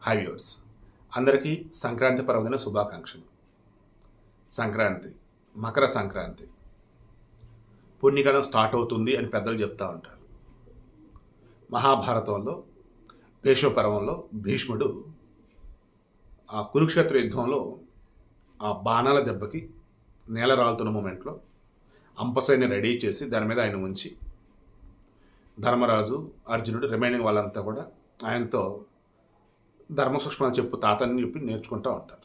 Hi viewers, అందరికీ సంక్రాంతి పర్వదిన శుభాకాంక్షలు. సంక్రాంతి, మకర సంక్రాంతి పుణ్యకాలం స్టార్ట్ అవుతుంది అని పెద్దలు చెప్తూ ఉంటారు. మహాభారతంలో భీష్మ పర్వంలో భీష్ముడు ఆ కురుక్షేత్ర యుద్ధంలో ఆ బాణాల దెబ్బకి నేల రాలుతున్న మూమెంట్లో అంపసైని రెడీ చేసి దాని మీద ఆయన ఉంచి ధర్మరాజు, అర్జునుడు, రిమైనింగ్ వాళ్ళంతా కూడా ఆయనతో ధర్మ సూక్ష్మాలు చెప్పు తాతని చెప్పి నేర్చుకుంటూ ఉంటారు.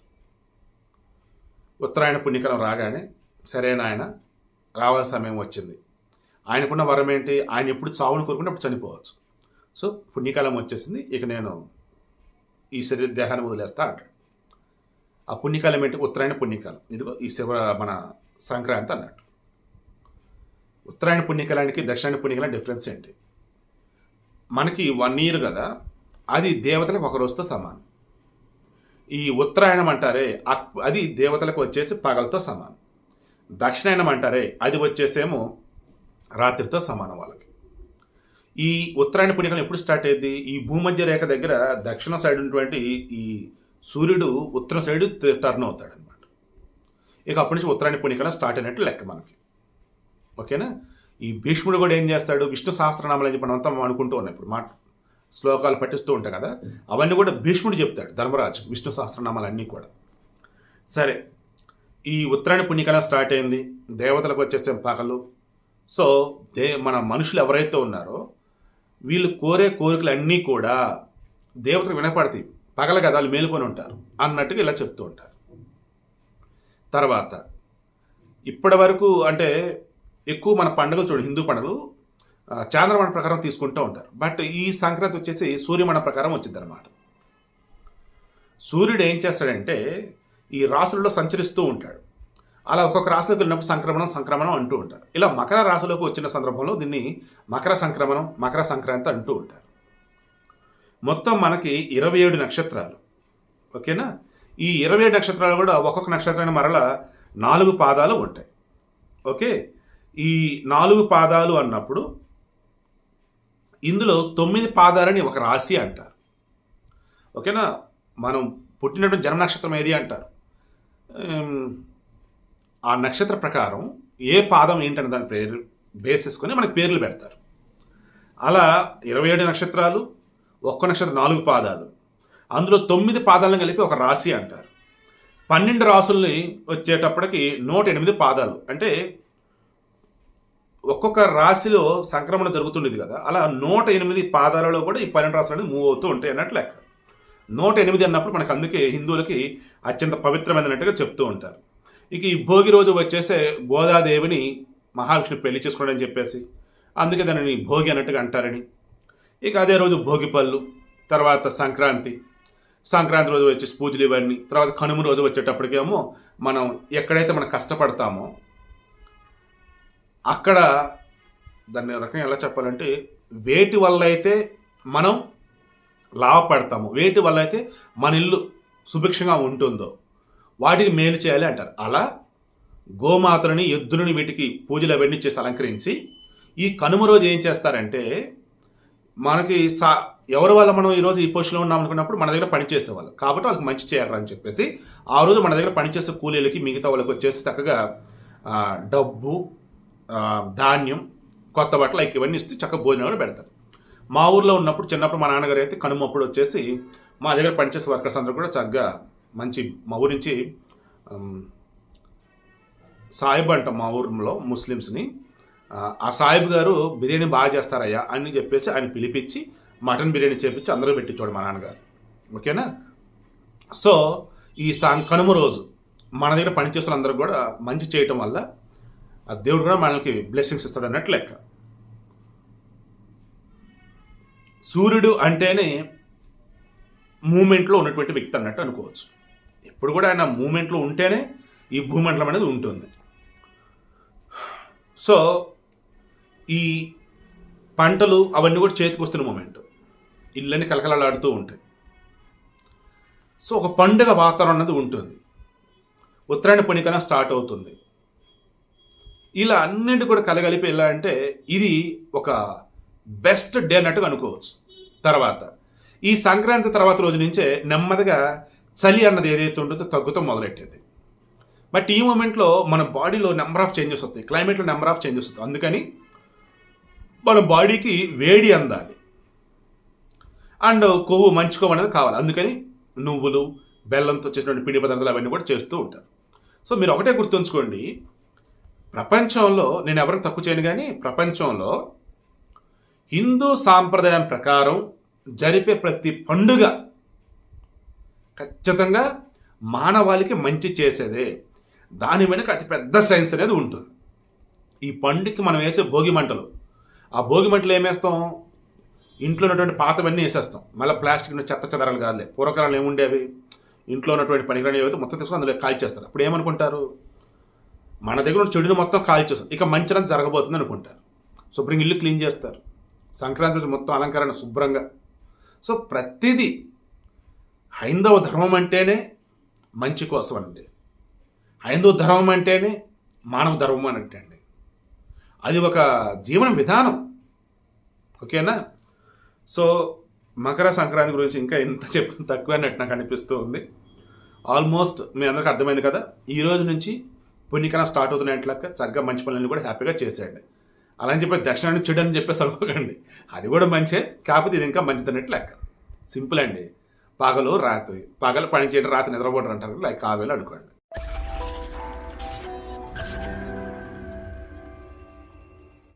ఉత్తరాయణ పుణ్యకాలం రాగానే సరైన ఆయన రావాల్సిన సమయం వచ్చింది. ఆయనకున్న వరం ఏంటి? ఆయన ఎప్పుడు చావును కోరుకుంటే అప్పుడు చనిపోవచ్చు. సో పుణ్యకాలం వచ్చేసింది, ఇక నేను ఈ శరీర దేహాన్ని వదిలేస్తా అంటాడు. ఆ పుణ్యకాలం ఏంటి? ఉత్తరాయణ పుణ్యకాలం. ఇదిగో ఈ మన సంక్రాంతి అన్నట్టు. ఉత్తరాయణ పుణ్యకాలానికి దక్షిణాయన పుణ్యకాలం డిఫరెన్స్ ఏంటి? మనకి 1 year కదా, అది దేవతలకు ఒక రోజుతో సమానం. ఈ ఉత్తరాయణం అంటారే అది దేవతలకు వచ్చేసి పగలతో సమానం. దక్షిణాయనం అంటారే అది వచ్చేసేమో రాత్రితో సమానం వాళ్ళకి. ఈ ఉత్తరాయణ పుణ్యకాలం ఎప్పుడు స్టార్ట్ అయ్యింది? ఈ భూమధ్య రేఖ దగ్గర దక్షిణ సైడ్ ఉన్నటువంటి ఈ సూర్యుడు ఉత్తర సైడ్ టర్న్ అవుతాడు అనమాట. ఇక అప్పటి నుంచి ఉత్తరాయణ పుణ్యకాలం స్టార్ట్ అయినట్టు లెక్క మనకి. ఓకేనా? ఈ భీష్ముడు కూడా ఏం చేస్తాడు? విష్ణు సహస్రనామాలు అని చెప్పి మనంతా అనుకుంటూ ఉన్నాం. ఇప్పుడు మాట శ్లోకాలు పఠిస్తూ ఉంటాయి కదా, అవన్నీ కూడా భీష్ముడు చెప్తాడు ధర్మరాజు, విష్ణు సహస్రనామాలు అన్నీ కూడా. సరే, ఈ ఉత్తరాయణ పుణ్యకాలం స్టార్ట్ అయింది, దేవతలకు వచ్చేసే పగలు. సో మన మనుషులు ఎవరైతే ఉన్నారో వీళ్ళు కోరే కోరికలు అన్నీ కూడా దేవతలకు వినపడతాయి. పగల కదా, వాళ్ళు మేలుకొని ఉంటారు అన్నట్టుగా ఇలా చెప్తూ ఉంటారు. తర్వాత ఇప్పటి వరకు అంటే ఎక్కువ మన పండుగలు చూడండి, హిందూ పండుగలు చాంద్రమాన ప్రకారం తీసుకుంటూ ఉంటారు. బట్ ఈ సంక్రాంతి వచ్చేసి సూర్యమాన ప్రకారం వచ్చింది అనమాట. సూర్యుడు ఏం చేస్తాడంటే ఈ రాశులలో సంచరిస్తూ ఉంటాడు. అలా ఒక్కొక్క రాశిలోకి వెళ్ళినప్పుడు సంక్రమణం అంటూ ఉంటారు. ఇలా మకర రాశిలోకి వచ్చిన సందర్భంలో దీన్ని మకర సంక్రమణం, మకర సంక్రాంతి అంటూ ఉంటారు. మొత్తం మనకి 27 నక్షత్రాలు. ఓకేనా? ఈ 27 నక్షత్రాలు కూడా ఒక్కొక్క నక్షత్రాన్ని మరలా 4 పాదాలు ఉంటాయి. ఓకే, ఈ 4 పాదాలు అన్నప్పుడు ఇందులో 9 పాదాలని ఒక రాశి అంటారు. ఓకేనా? మనం పుట్టినటువంటి జన్మ నక్షత్రం ఏది అంటారు. ఆ నక్షత్ర ప్రకారం ఏ పాదం ఏంటనే దాని పేరు బేస్ చేసుకొని మనకి పేర్లు పెడతారు. అలా 27 నక్షత్రాలు, ఒక్క నక్షత్రం 4 పాదాలు, అందులో 9 పాదాలను కలిపి ఒక రాశి అంటారు. 12 రాసుల్ని వచ్చేటప్పటికి 108 పాదాలు. అంటే ఒక్కొక్క రాశిలో సంక్రమణ జరుగుతుండేది కదా, అలా 108 పాదాలలో కూడా ఈ 12 రాశులు మూవ్ అవుతూ ఉంటాయి అన్నట్లు లెక్క. 108 అన్నప్పుడు మనకు అందుకే హిందువులకి అత్యంత పవిత్రమైనట్టుగా చెప్తూ ఉంటారు. ఇక ఈ భోగి రోజు వచ్చేసే గోదాదేవిని మహావిష్ణు పెళ్లి చేసుకోవడం అని చెప్పేసి అందుకే దానిని భోగి అన్నట్టుగా అంటారని. ఇక అదే రోజు భోగి పళ్ళు, తర్వాత సంక్రాంతి రోజు వచ్చేసి పూజలు ఇవన్నీ. తర్వాత కనుమ రోజు వచ్చేటప్పటికేమో మనం ఎక్కడైతే మనం కష్టపడతామో అక్కడ దాన్ని రకంగా ఎలా చెప్పాలంటే వేటి వల్ల అయితే మనం లాభపడతామో, వేటి వల్ల అయితే మన ఇల్లు సుభిక్షంగా ఉంటుందో వాటికి మేలు చేయాలి అంటారు. అలా గోమాతలని, ఎద్దులని, వీటికి పూజలు అవన్నీ చేసి అలంకరించి ఈ కనుమ రోజు ఏం చేస్తారంటే మనకి ఎవరి వల్ల మనం ఈరోజు ఈ పొజిషన్లో ఉన్నాం అనుకున్నప్పుడు మన దగ్గర పనిచేసేవాళ్ళు కాబట్టి వాళ్ళకి మంచి చేయాలని చెప్పేసి ఆ రోజు మన దగ్గర పనిచేసే కూలీలకి మిగతా వాళ్ళకి వచ్చేసి చక్కగా డబ్బు, ధాన్యం, కొత్త బట్టలు ఇవన్నీ ఇస్తే చక్కగా భోజనాలు పెడతారు. మా ఊర్లో ఉన్నప్పుడు చిన్నప్పుడు మా నాన్నగారు అయితే కనుమప్పుడు వచ్చేసి మా దగ్గర పనిచేసే వర్కర్స్ అందరూ కూడా చక్కగా మంచి, మా ఊరి నుంచి సాయిబ్ అంటాం మా ఊరిలో ముస్లిమ్స్ని, ఆ సాయిబ్ గారు బిర్యానీ బాగా చేస్తారయ్యా అని చెప్పేసి ఆయన పిలిపించి మటన్ బిర్యానీ చేపించి అందరూ పెట్టించాడు మా నాన్నగారు. ఓకేనా? సో ఈ కనుమ రోజు మన దగ్గర పనిచేసిన అందరూ కూడా మంచి చేయటం వల్ల ఆ దేవుడు కూడా మనకి బ్లెస్సింగ్స్ ఇస్తాడు అన్నట్లు లెక్క. సూర్యుడు అంటేనే మూమెంట్లో ఉన్నటువంటి వ్యక్తి అన్నట్టు అనుకోవచ్చు. ఎప్పుడు కూడా ఆయన మూమెంట్లో ఉంటేనే ఈ భూమండలం అనేది ఉంటుంది. సో ఈ పంటలు అవన్నీ కూడా చేతికి వస్తున్న మూమెంట్, ఇళ్ళని కలకలలాడుతూ ఉంటాయి. సో ఒక పండుగ వాతావరణం అనేది ఉంటుంది. ఉత్తరాయణ పుణ్యకాలం స్టార్ట్ అవుతుంది. ఇలా అన్నింటి కూడా కలగలిపి ఎలా అంటే ఇది ఒక బెస్ట్ డే అన్నట్టుగా అనుకోవచ్చు. తర్వాత ఈ సంక్రాంతి తర్వాత రోజు నుంచే నెమ్మదిగా చలి అన్నది ఏదైతే ఉంటుందో తగ్గుతూ మొదలెట్టేది. బట్ ఈ మూమెంట్లో మన బాడీలో నెంబర్ ఆఫ్ చేంజెస్ వస్తాయి, క్లైమేట్లో నెంబర్ ఆఫ్ చేంజెస్ వస్తాయి. అందుకని మన బాడీకి వేడి అందాలి అండ్ కొవ్వు మంచి కొవ్వు అనేది కావాలి. అందుకని నువ్వులు, బెల్లంతో చేసినటువంటి పిండి పదార్థాలు అవన్నీ కూడా చేస్తూ ఉంటారు. సో మీరు ఒకటే గుర్తుంచుకోండి, ప్రపంచంలో నేను ఎవరిని తక్కువ చేయను కానీ ప్రపంచంలో హిందూ సాంప్రదాయం ప్రకారం జరిపే ప్రతి పండుగ ఖచ్చితంగా మానవాళికి మంచి చేసేదే. దాని వెనుక అతిపెద్ద సైన్స్ అనేది ఉంటుంది. ఈ పండుగకి మనం వేసే భోగి మంటలు, ఆ భోగి మంటలు ఏమేస్తాం, ఇంట్లో ఉన్నటువంటి పాతవన్నీ వేసేస్తాం. మళ్ళీ ప్లాస్టిక్ చెత్త చెదరాలు కాదులే. పూర్వకాలంలో ఏముండేవి, ఇంట్లో ఉన్నటువంటి పనికిరాని ఏవైతే మొత్తం తీసుకొని అందులో కాల్చేస్తారు. అప్పుడు ఏమనుకుంటారు, మన దగ్గర ఉన్న చెడుని మొత్తం కాల్చేస్తారు, ఇక మంచిగా జరగబోతుంది అనుకుంటారు. శుభ్రంగా ఇల్లు క్లీన్ చేస్తారు, సంక్రాంతి రోజు మొత్తం అలంకరణ శుభ్రంగా. సో ప్రతిదీ హైందవ ధర్మం అంటేనే మంచి కోసం అండి. హైందవ ధర్మం అంటేనే మానవ ధర్మం అని అండి. అది ఒక జీవన విధానం. ఓకేనా? సో మకర సంక్రాంతి గురించి ఇంకా ఎంత చెప్పిన తక్కువ అన్నట్టు నాకు అనిపిస్తూ ఉంది. ఆల్మోస్ట్ మీ అందరికీ అర్థమైంది కదా. ఈ రోజు నుంచి పుణ్యకాలం స్టార్ట్ అవుతున్నట్లక్క చక్కగా మంచి పనులన్నీ కూడా హ్యాపీగా చేసేయండి. అలా అని చెప్పి దక్షిణాన్ని చెడు అని చెప్పేసి అనుకోకండి, అది కూడా మంచే, కాకపోతే ఇది ఇంకా మంచిదన్నట్టు లెక్క. సింపుల్ అండి. పగలు రాత్రి, పగలు పని చేయడం, రాత్రి నిద్రపోవడం అంటారు, లైక్ ఆ వేళ అనుకోండి.